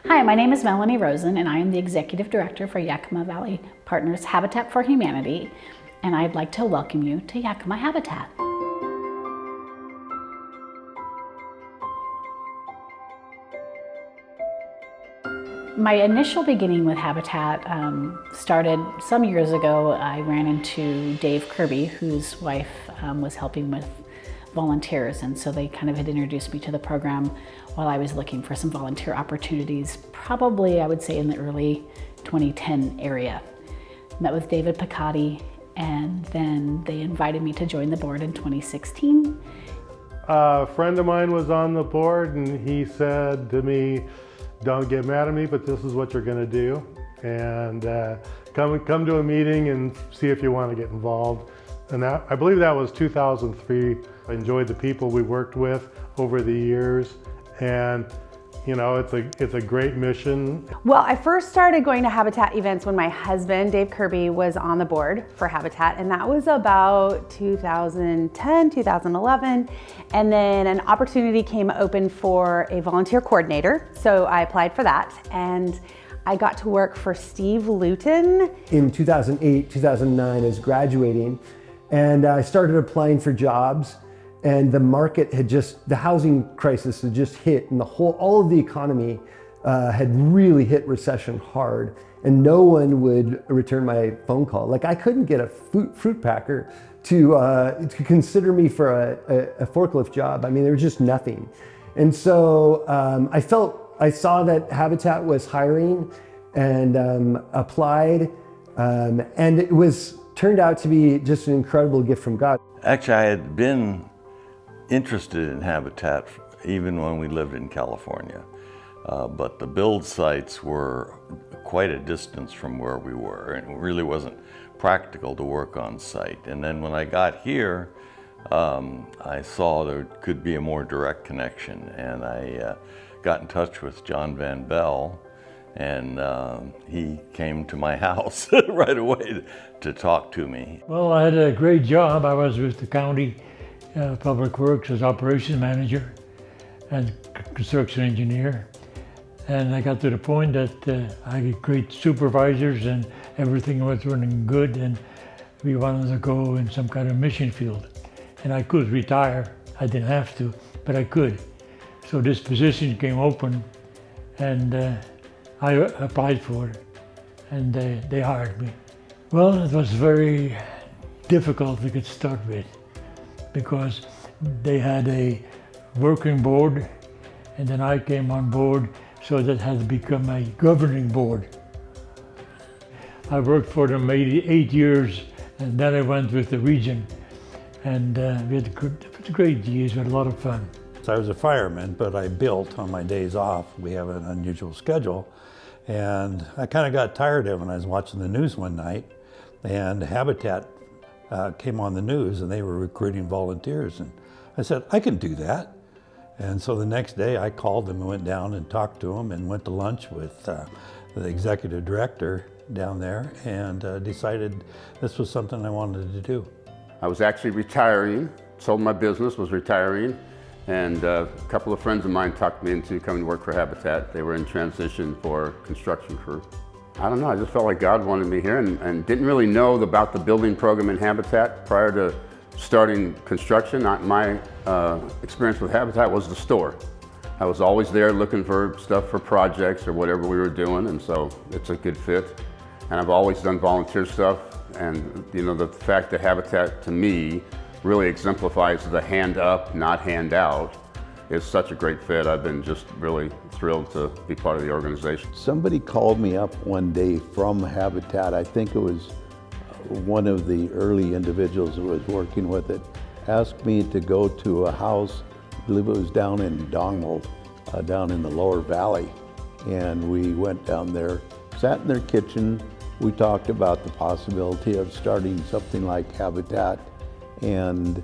Hi, my name is Melanie Rosen, and I am the Executive Director for Yakima Valley Partners Habitat for Humanity, and I'd like to welcome you to Yakima Habitat. My initial beginning with Habitat started some years ago. I ran into Dave Kirby, whose wife was helping with volunteers, and so they kind of had introduced me to the program while I was looking for some volunteer opportunities, probably I would say in the early 2010 area. Met with David Picotti, and then they invited me to join the board in 2016. A friend of mine was on the board and he said to me, "Don't get mad at me, but this is what you're gonna do. And come to a meeting and see if you want to get involved." And that, I believe that was 2003. I enjoyed the people we worked with over the years, and you know, it's a great mission. Well, I first started going to Habitat events when my husband, Dave Kirby, was on the board for Habitat, and that was about 2010, 2011. And then an opportunity came open for a volunteer coordinator, so I applied for that, and I got to work for Steve Luton. In 2008, 2009, I was graduating, and I started applying for jobs. And the market had the housing crisis had just hit, and all of the economy had really hit recession hard, and no one would return my phone call. Like, I couldn't get a fruit packer to consider me for a forklift job. I mean, there was just nothing. And so I saw that Habitat was hiring and applied, and it turned out to be just an incredible gift from God. Actually, I had been interested in Habitat even when we lived in California, but the build sites were quite a distance from where we were, and it really wasn't practical to work on site. And then when I got here, I saw there could be a more direct connection, and I got in touch with John Van Bell, and he came to my house right away to talk to me. Well, I had a great job. I was with the county Public Works as operations manager and construction engineer. And I got to the point that I had great supervisors and everything was running good, and we wanted to go in some kind of mission field. And I could retire. I didn't have to, but I could. So this position came open, and I applied for it, and they hired me. Well, it was very difficult to get started with, because they had a working board, and then I came on board, so that had to become a governing board. I worked for them 8 years, and then I went with the region, and we had great years. We had a lot of fun. I was a fireman, but I built on my days off. We have an unusual schedule, and I kind of got tired of it when I was watching the news one night, and Habitat came on the news, and they were recruiting volunteers, and I said, I can do that. And so the next day I called them and went down and talked to them and went to lunch with the executive director down there, and decided this was something I wanted to do. I was actually retiring, sold my business, was retiring, and a couple of friends of mine talked me into coming to work for Habitat. They were in transition for construction crew. I don't know, I just felt like God wanted me here, and didn't really know about the building program in Habitat prior to starting construction. My experience with Habitat was the store. I was always there looking for stuff for projects or whatever we were doing, and so it's a good fit. And I've always done volunteer stuff, and you know, the fact that Habitat to me really exemplifies the hand up, not hand out, is such a great fit. I've been just really thrilled to be part of the organization. Somebody called me up one day from Habitat. I think it was one of the early individuals who was working with it, asked me to go to a house, I believe it was down in Dongmo, down in the lower valley. And we went down there, sat in their kitchen. We talked about the possibility of starting something like Habitat. And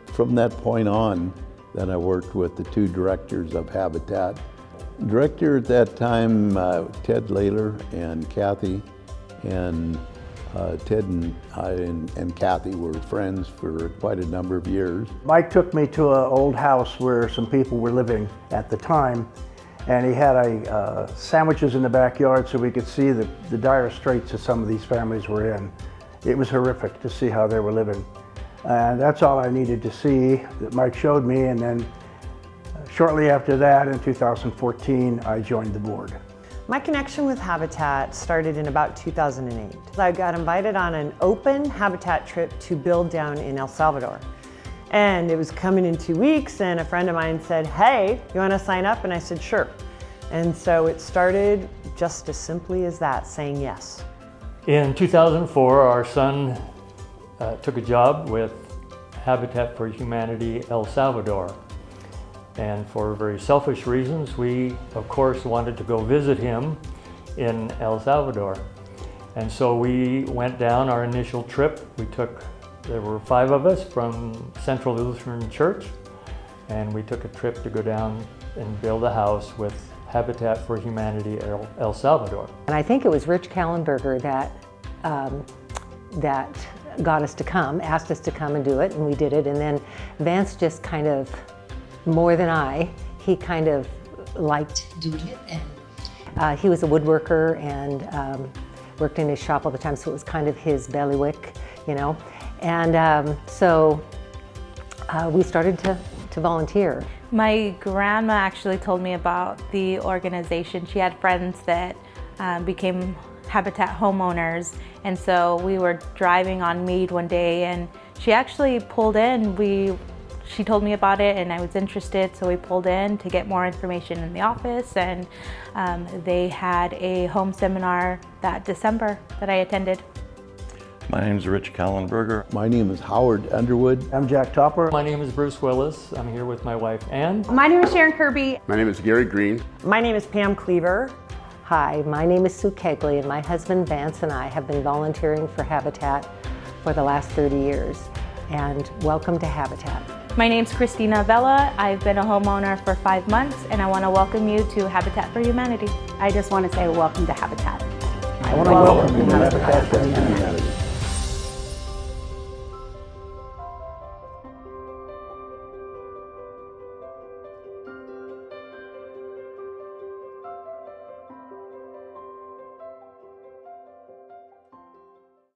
from that point on, then I worked with the two directors of Habitat. Director at that time, Ted Layler and Kathy, and Ted and I and Kathy were friends for quite a number of years. Mike took me to an old house where some people were living at the time, And he had sandwiches in the backyard so we could see the dire straits that some of these families were in. It was horrific to see how they were living. And that's all I needed to see that Mike showed me. And then shortly after that, in 2014, I joined the board. My connection with Habitat started in about 2008. I got invited on an open Habitat trip to build down in El Salvador. And it was coming in 2 weeks, and a friend of mine said, "Hey, you want to sign up?" And I said, "Sure." And so it started just as simply as that, saying yes. In 2004, our son took a job with Habitat for Humanity El Salvador. And for very selfish reasons, we, of course, wanted to go visit him in El Salvador. And so we went down our initial trip. There were 5 of us from Central Lutheran Church, and we took a trip to go down and build a house with Habitat for Humanity El Salvador. And I think it was Rich Kallenberger that got us to come, asked us to come and do it, and we did it. And then Vance just kind of, more than he kind of liked doing it. And he was a woodworker and worked in his shop all the time, so it was kind of his bailiwick, you know. And so we started to volunteer. My grandma actually told me about the organization. She had friends that became Habitat homeowners, and so we were driving on Meade one day and she actually pulled in. She told me about it and I was interested, so we pulled in to get more information in the office, and they had a home seminar that December that I attended. My name is Rich Kallenberger. My name is Howard Underwood. I'm Jack Topper. My name is Bruce Willis. I'm here with my wife, Ann. My name is Sharon Kirby. My name is Gary Green. My name is Pam Cleaver. Hi, my name is Sue Kegley, and my husband Vance and I have been volunteering for Habitat for the last 30 years. And welcome to Habitat. My name's Christina Vella. I've been a homeowner for 5 months, and I want to welcome you to Habitat for Humanity. I just want to say welcome to Habitat. I want to welcome you to Habitat for Humanity.